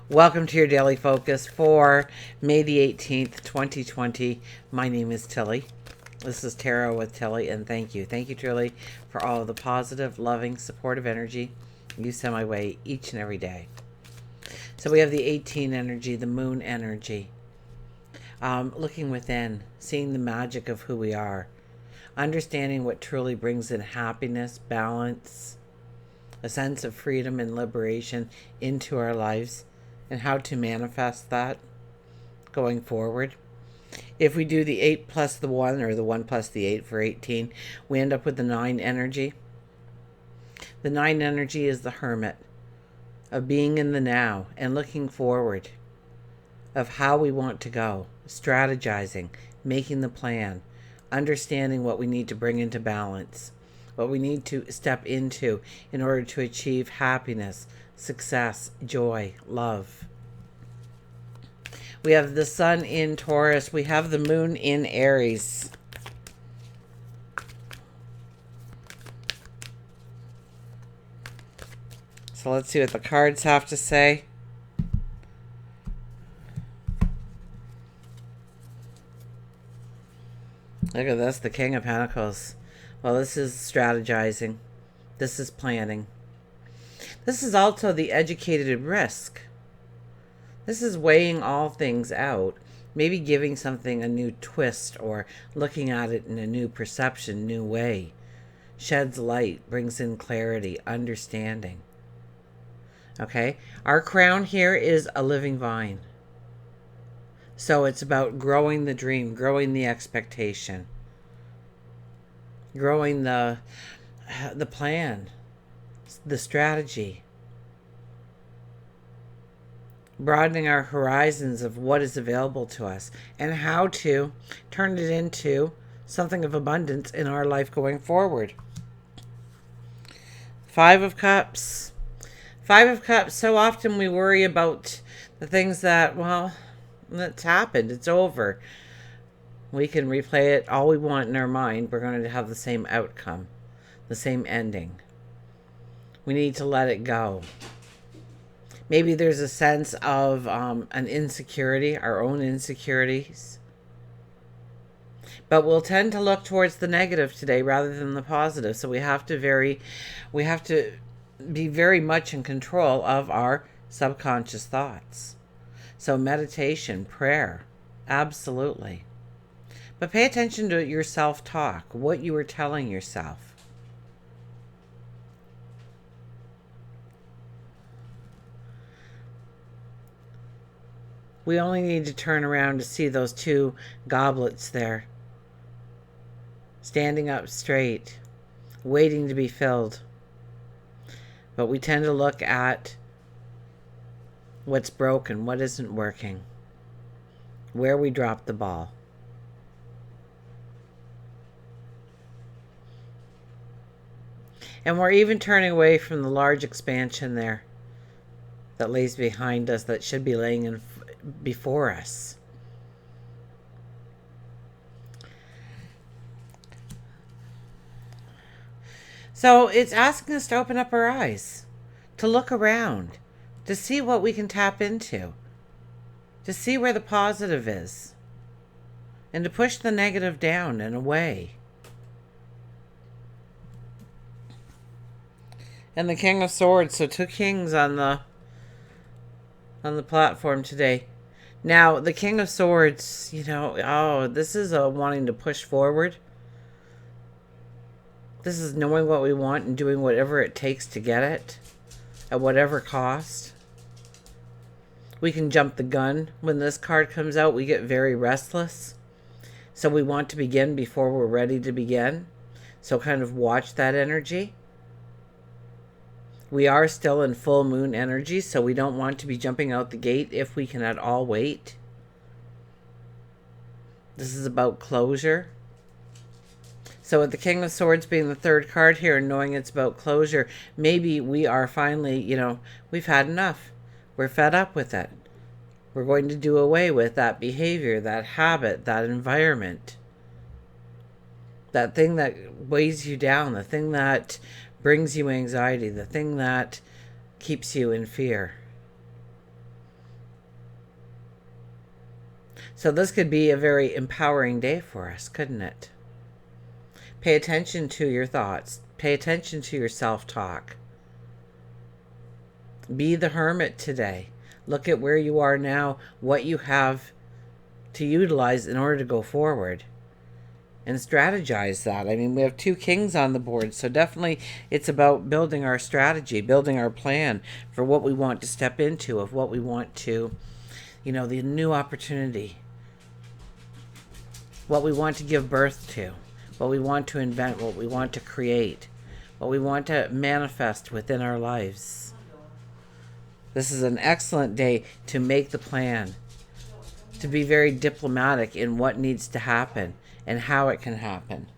Welcome to your daily focus for May the 18th, 2020. My name is Tilly. This is Tarot with Tilly, and thank you. Thank you, truly, for all of the positive, loving, supportive energy you send my way each and every day. So we have the 18 energy, the moon energy. Looking within, seeing the magic of who we are, understanding what truly brings in happiness, balance, a sense of freedom and liberation into our lives, and how to manifest that going forward. If we do the 8 plus the 1, or the 1 plus the 8 for 18, we end up with the 9 energy. The 9 energy is the hermit, of being in the now and looking forward, of how we want to go, strategizing, making the plan, understanding what we need to bring into balance, what we need to step into in order to achieve happiness, success, joy, love. We have the sun in Taurus. We have the moon in Aries. So let's see what the cards have to say. Look at this, the King of Pentacles. Well, this is strategizing. This is planning. This is also the educated risk. This is weighing all things out. Maybe giving something a new twist or looking at it in a new perception, new way. Sheds light, brings in clarity, understanding. Okay? Our crown here is a living vine. So it's about growing the dream, growing the expectation, growing the plan, the strategy, broadening our horizons of what is available to us and how to turn it into something of abundance in our life going forward. 5 of Cups. 5 of Cups, so often we worry about the things that, well, that's happened. It's over. We can replay it all we want in our mind. We're going to have the same outcome, the same ending. We need to let it go. Maybe there's a sense of an insecurity, our own insecurities. But we'll tend to look towards the negative today rather than the positive. So we have to be very much in control of our subconscious thoughts. So meditation, prayer, absolutely. But pay attention to your self-talk, what you are telling yourself. We only need to turn around to see those 2 goblets there, standing up straight, waiting to be filled. But we tend to look at what's broken, what isn't working, where we dropped the ball. And we're even turning away from the large expansion there that lays behind us, that should be laying in before us. So it's asking us to open up our eyes, to look around, to see what we can tap into, to see where the positive is, and to push the negative down and away. And the King of Swords, so 2 kings on the platform today. Now, the King of Swords, this is a wanting to push forward. This is knowing what we want and doing whatever it takes to get it, at whatever cost. We can jump the gun. When this card comes out, we get very restless. So we want to begin before we're ready to begin. So kind of watch that energy. We are still in full moon energy, so we don't want to be jumping out the gate if we can at all wait. This is about closure. So with the King of Swords being the 3rd card here and knowing it's about closure, maybe we are finally, we've had enough. We're fed up with it. We're going to do away with that behavior, that habit, that environment. That thing that weighs you down, the thing that brings you anxiety, the thing that keeps you in fear. So this could be a very empowering day for us, couldn't it? Pay attention to your thoughts. Pay attention to your self-talk. Be the hermit today. Look at where you are now, what you have to utilize in order to go forward. And strategize that. I mean, we have 2 kings on the board, so definitely it's about building our strategy, building our plan for what we want to step into, of what we want to, the new opportunity, what we want to give birth to, what we want to invent, what we want to create, what we want to manifest within our lives. This is an excellent day to make the plan, to be very diplomatic in what needs to happen and how it can happen.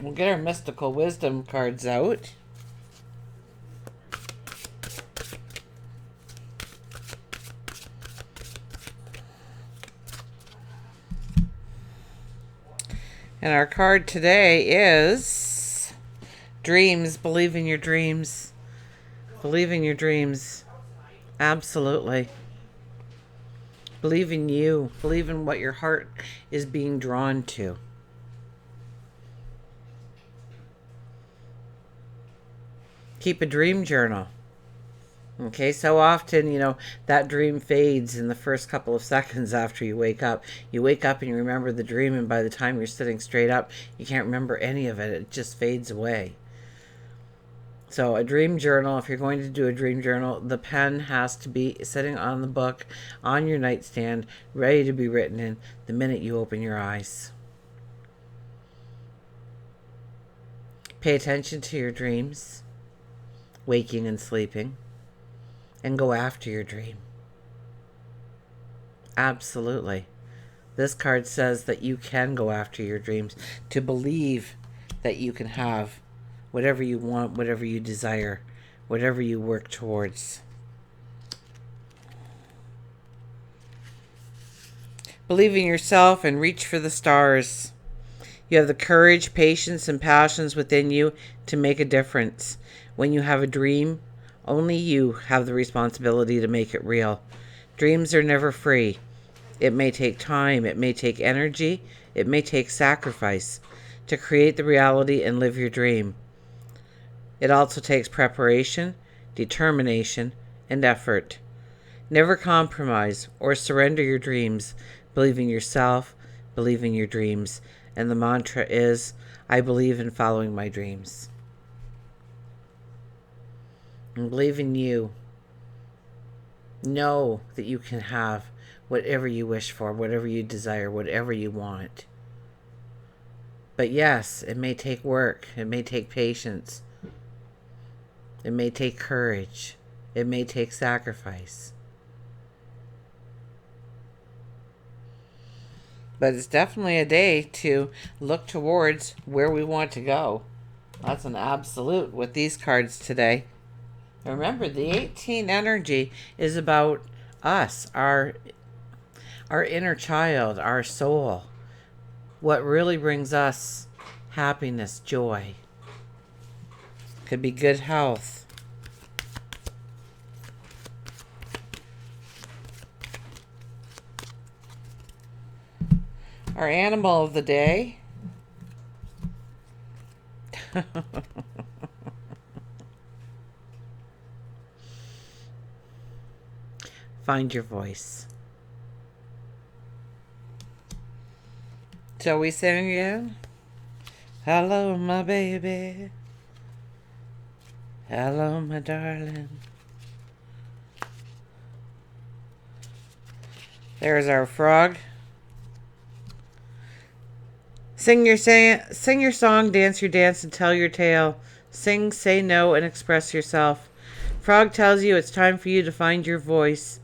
We'll get our mystical wisdom cards out. And our card today is dreams. Believe in your dreams. Believe in your dreams. Absolutely. Believe in you. Believe in what your heart is being drawn to. Keep a dream journal. Okay, so often, that dream fades in the first couple of seconds after you wake up. You wake up and you remember the dream, and by the time you're sitting straight up, you can't remember any of it. It just fades away. So a dream journal, if you're going to do a dream journal, the pen has to be sitting on the book, on your nightstand, ready to be written in the minute you open your eyes. Pay attention to your dreams, waking and sleeping, and go after your dream. Absolutely. This card says that you can go after your dreams, to believe that you can have whatever you want, whatever you desire, whatever you work towards. Believe in yourself and reach for the stars. You have the courage, patience, and passions within you to make a difference. When you have a dream, only you have the responsibility to make it real. Dreams are never free. It may take time, it may take energy, it may take sacrifice to create the reality and live your dream. It also takes preparation, determination, and effort. Never compromise or surrender your dreams. Believe in yourself, believe in your dreams. And the mantra is, I believe in following my dreams. And believe in you. Know that you can have whatever you wish for, whatever you desire, whatever you want. But yes, it may take work. It may take patience. It may take courage. It may take sacrifice. But it's definitely a day to look towards where we want to go. That's an absolute with these cards today. Remember, the 18 energy is about us, our inner child, our soul. What really brings us happiness, joy. Could be good health. Our animal of the day. Find your voice. Shall we sing again? Hello, my baby. Hello, my darling. There's our frog. Sing your song, dance your dance, and tell your tale. Sing, say no, and express yourself. Frog tells you it's time for you to find your voice.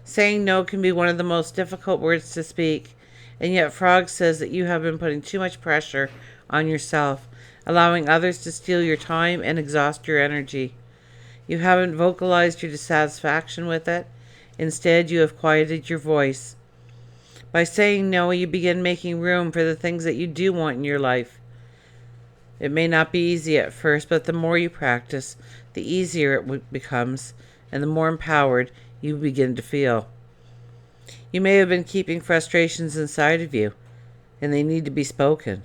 Saying no can be one of the most difficult words to speak, and yet Frog says that you have been putting too much pressure on yourself, allowing others to steal your time and exhaust your energy. You haven't vocalized your dissatisfaction with it. Instead, you have quieted your voice. By saying no, you begin making room for the things that you do want in your life. It may not be easy at first, but the more you practice, the easier it becomes, and the more empowered you begin to feel. You may have been keeping frustrations inside of you, and they need to be spoken.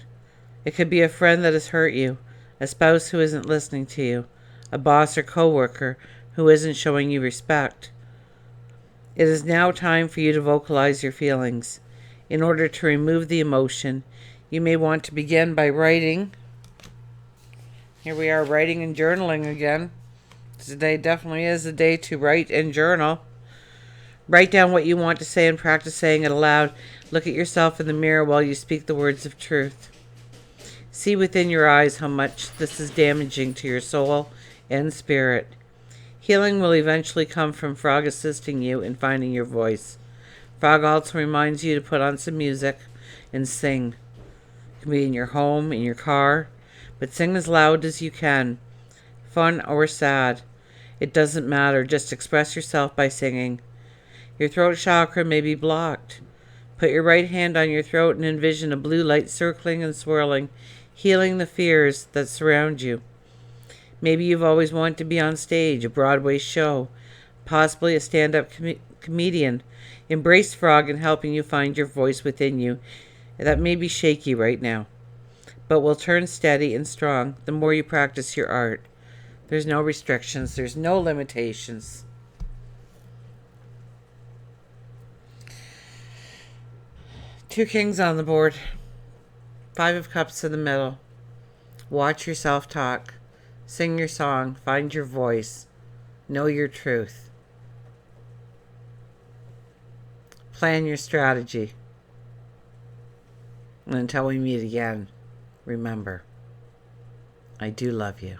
It could be a friend that has hurt you, a spouse who isn't listening to you, a boss or coworker who isn't showing you respect. It is now time for you to vocalize your feelings. In order to remove the emotion, you may want to begin by writing. Here we are, writing and journaling again. Today definitely is a day to write and journal. Write down what you want to say and practice saying it aloud. Look at yourself in the mirror while you speak the words of truth. See within your eyes how much this is damaging to your soul and spirit. Healing will eventually come from Frog assisting you in finding your voice. Frog also reminds you to put on some music and sing. It can be in your home, in your car, but sing as loud as you can. Fun or sad, it doesn't matter. Just express yourself by singing. Your throat chakra may be blocked. Put your right hand on your throat and envision a blue light circling and swirling, healing the fears that surround you. Maybe you've always wanted to be on stage, a Broadway show, possibly a stand-up comedian. Embrace Frog in helping you find your voice within you. That may be shaky right now, but will turn steady and strong the more you practice your art. There's no restrictions. There's no limitations. Two kings on the board. 5 of cups in the middle. Watch yourself talk. Sing your song. Find your voice. Know your truth. Plan your strategy. And until we meet again, remember, I do love you.